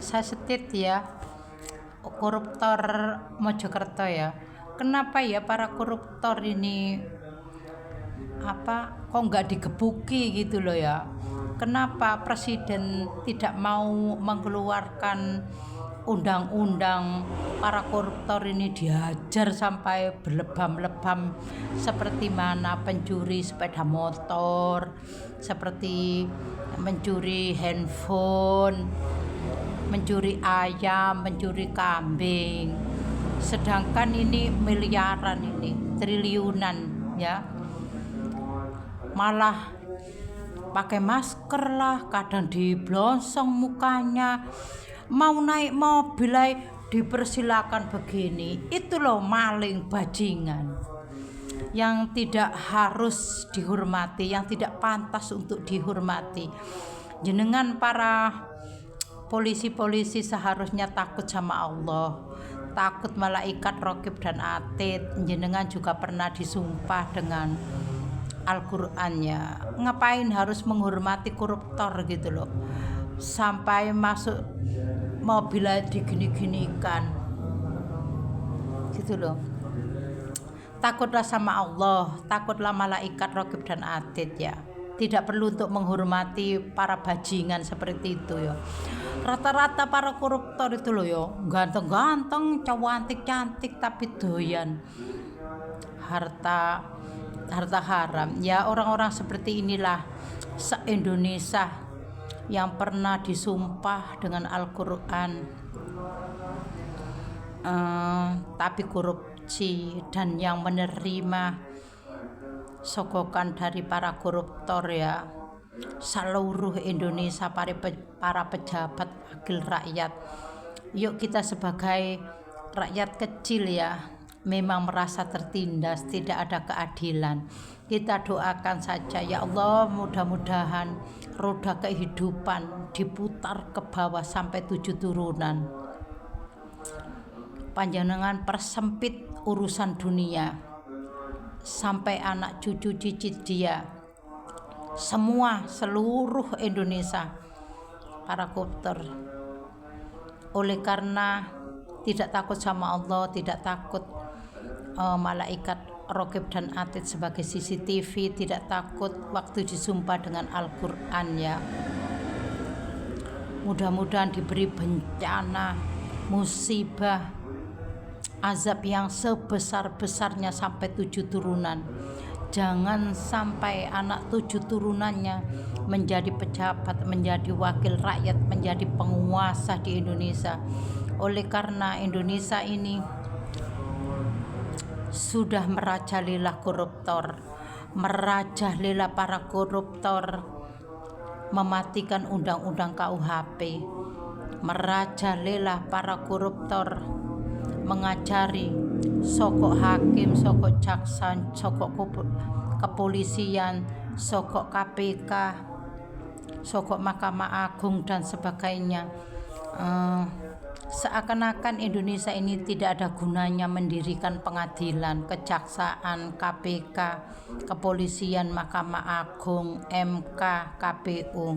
Saya setit ya, koruptor Mojokerto ya. Kenapa ya para koruptor ini kok nggak digebuki gitu loh ya? Kenapa presiden tidak mau mengeluarkan undang-undang para koruptor ini dihajar sampai berlebam-lebam, seperti mana pencuri sepeda motor, seperti mencuri handphone, mencuri ayam, mencuri kambing. Sedangkan ini miliaran, ini triliunan ya. Malah pakai masker lah, kadang diblonsong mukanya. Mau naik mobil dipersilakan begini. Itu loh maling bajingan yang tidak harus dihormati, yang tidak pantas untuk dihormati. Jenengan para polisi-polisi seharusnya takut sama Allah, takut malaikat Raqib dan Atid. Jenengan juga pernah disumpah dengan Al-Quran ya. Ngapain harus menghormati koruptor gitu loh, sampai masuk mobil digini-ginikan gitu loh. Takutlah sama Allah, takutlah malaikat Raqib dan Atid ya. Tidak perlu untuk menghormati para bajingan seperti itu ya. Rata-rata para koruptor itu loh ya, ganteng-ganteng, cantik-cantik, tapi doyan harta haram ya. Orang-orang seperti inilah se-Indonesia yang pernah disumpah dengan Al-Quran tapi korupsi, dan yang menerima sogokan dari para koruptor ya. Seluruh Indonesia, para pejabat wakil rakyat, yuk kita sebagai rakyat kecil ya, memang merasa tertindas, tidak ada keadilan. Kita doakan saja ya Allah, mudah-mudahan roda kehidupan diputar ke bawah sampai 7 turunan. Panjenengan persempit urusan dunia sampai anak cucu cicit dia, semua seluruh Indonesia para koruptor. Oleh karena tidak takut sama Allah, tidak takut malaikat Raqib dan Atid sebagai CCTV, tidak takut waktu disumpah dengan Al-Quran ya. Mudah-mudahan diberi bencana, musibah, azab yang sebesar-besarnya sampai 7 turunan. Jangan sampai anak 7 turunannya menjadi pejabat, menjadi wakil rakyat, menjadi penguasa di Indonesia. Oleh karena Indonesia ini sudah merajalela koruptor, merajalela para koruptor, mematikan undang-undang KUHP, merajalela para koruptor, mengajari sokok hakim, sokok jaksa, sokok kepolisian, sokok KPK, sokok Mahkamah Agung dan sebagainya. Seakan-akan Indonesia ini tidak ada gunanya mendirikan pengadilan, kejaksaan, KPK, kepolisian, Mahkamah Agung, MK, KPU.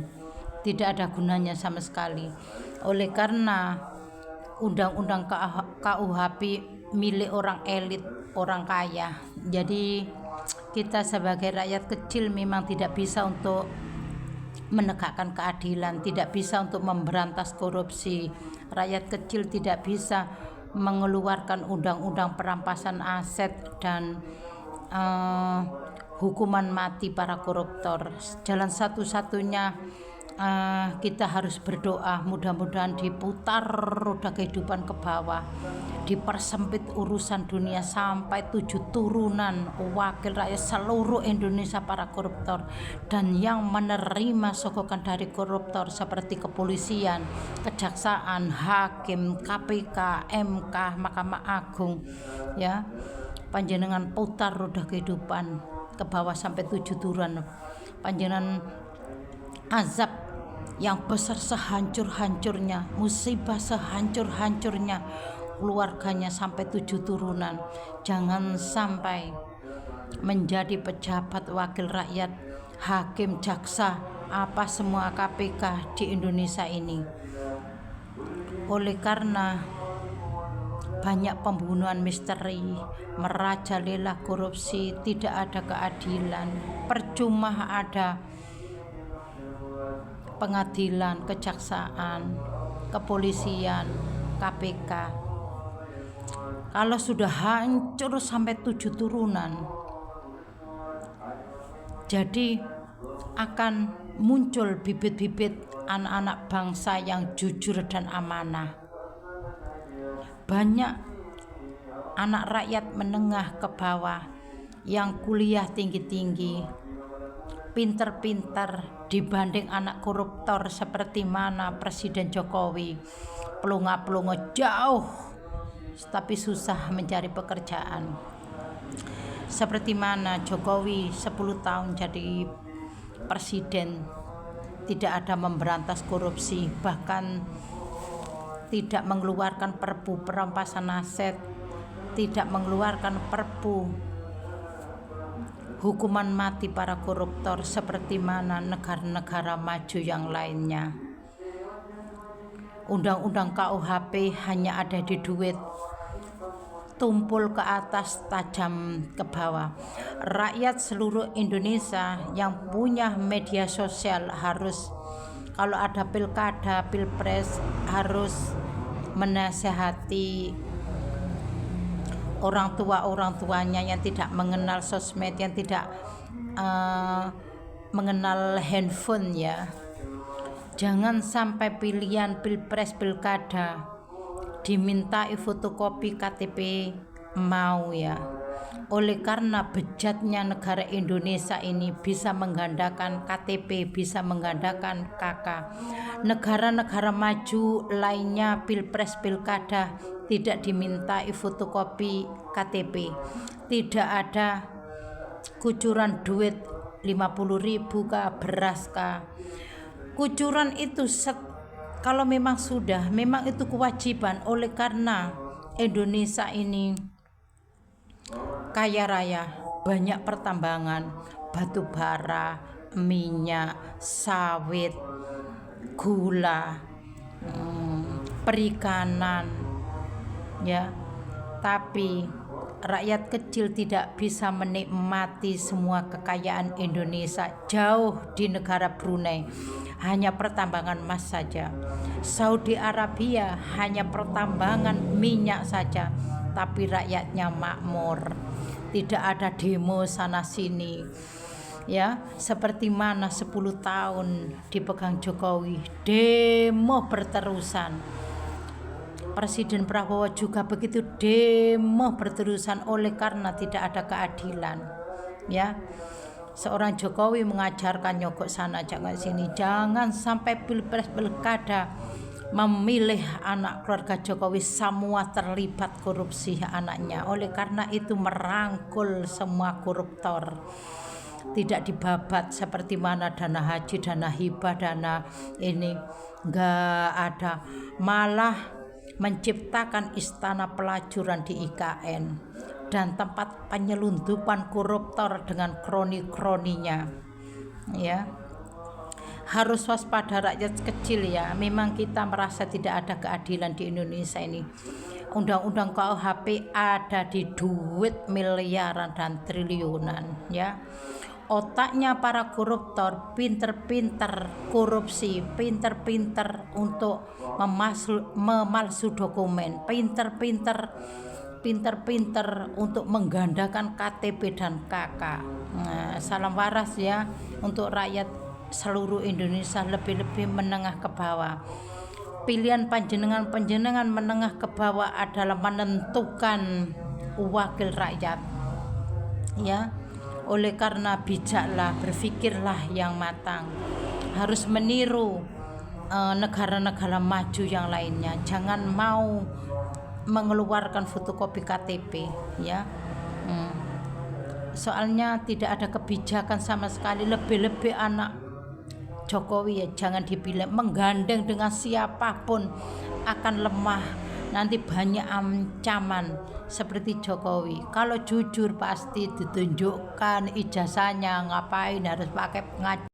Tidak ada gunanya sama sekali. Oleh karena undang-undang KUHP milik orang elit, orang kaya. Jadi kita sebagai rakyat kecil memang tidak bisa untuk menegakkan keadilan, tidak bisa untuk memberantas korupsi. Rakyat kecil tidak bisa mengeluarkan undang-undang perampasan aset dan hukuman mati para koruptor. Jalan satu-satunya kita harus berdoa, mudah-mudahan diputar roda kehidupan ke bawah, dipersempit urusan dunia sampai 7 turunan wakil rakyat seluruh Indonesia para koruptor, dan yang menerima sogokan dari koruptor seperti kepolisian, kejaksaan, hakim, KPK, MK, Mahkamah Agung ya. Panjenengan putar roda kehidupan ke bawah sampai 7 turunan. Panjenengan azab yang besar sehancur-hancurnya, musibah sehancur-hancurnya, keluarganya sampai 7 turunan. Jangan sampai menjadi pejabat wakil rakyat, hakim, jaksa apa semua KPK di Indonesia ini. Oleh karena banyak pembunuhan misteri, merajalela korupsi, tidak ada keadilan, percuma ada pengadilan, kejaksaan, kepolisian, KPK. Kalau sudah hancur sampai 7 turunan, jadi akan muncul bibit-bibit anak-anak bangsa yang jujur dan amanah. Banyak anak rakyat menengah ke bawah yang kuliah tinggi-tinggi, pinter-pinter dibanding anak koruptor seperti mana Presiden Jokowi. Pelongo-pelongo jauh tapi susah mencari pekerjaan. Seperti mana Jokowi 10 tahun jadi presiden, tidak ada memberantas korupsi, bahkan tidak mengeluarkan perpu perampasan aset, tidak mengeluarkan perpu hukuman mati para koruptor seperti mana negara-negara maju yang lainnya. Undang-undang KUHP hanya ada di duit, tumpul ke atas, tajam ke bawah. Rakyat seluruh Indonesia yang punya media sosial harus, kalau ada pilkada, pilpres, harus menasehati orang tuanya yang tidak mengenal sosmed, yang tidak mengenal handphone ya. Jangan sampai pilihan pilpres, pilkada dimintai fotokopi KTP mau ya. Oleh karena bejatnya negara Indonesia ini bisa menggandakan KTP, bisa menggandakan KK. Negara-negara maju lainnya pilpres, pilkada tidak dimintai fotokopi KTP. Tidak ada kucuran duit 50.000 kah, beras kah. Kucuran itu kalau memang sudah, memang itu kewajiban. Oleh karena Indonesia ini kaya raya, banyak pertambangan, batu bara, minyak, sawit, gula, perikanan ya. Tapi rakyat kecil tidak bisa menikmati semua kekayaan Indonesia. Jauh di negara Brunei hanya pertambangan emas saja. Saudi Arabia hanya pertambangan minyak saja, tapi rakyatnya makmur. Tidak ada demo sana sini. Ya, seperti mana 10 tahun dipegang Jokowi, demo berterusan. Presiden Prabowo juga begitu, demo berterusan oleh karena tidak ada keadilan. Ya. Seorang Jokowi mengajarkan nyogok sana jangan sini, jangan sampai pilpres pilkada memilih anak keluarga Jokowi semua terlibat korupsi anaknya. Oleh karena itu merangkul semua koruptor, tidak dibabat seperti mana dana haji, dana hibah, dana ini nggak ada, malah menciptakan istana pelacuran di IKN dan tempat penyelundupan koruptor dengan kroni-kroninya ya. Harus waspada rakyat kecil ya. Memang kita merasa tidak ada keadilan di Indonesia ini. Undang-undang KUHP ada di duit miliaran dan triliunan ya. Otaknya para koruptor pinter-pinter korupsi, pinter-pinter untuk memalsu dokumen, pinter-pinter untuk menggandakan KTP dan KK. Nah, salam waras ya untuk rakyat seluruh Indonesia, lebih-lebih menengah ke bawah. Pilihan panjenengan menengah ke bawah adalah menentukan wakil rakyat. Ya. Oleh karena bijaklah, berpikirlah yang matang. Harus meniru negara-negara maju yang lainnya. Jangan mau mengeluarkan fotokopi KTP ya. Soalnya tidak ada kebijakan sama sekali. Lebih-lebih anak Jokowi ya jangan dipilih, menggandeng dengan siapapun akan lemah. Nanti banyak ancaman seperti Jokowi. Kalau jujur pasti ditunjukkan ijazahnya, ngapain harus pakai pengajar.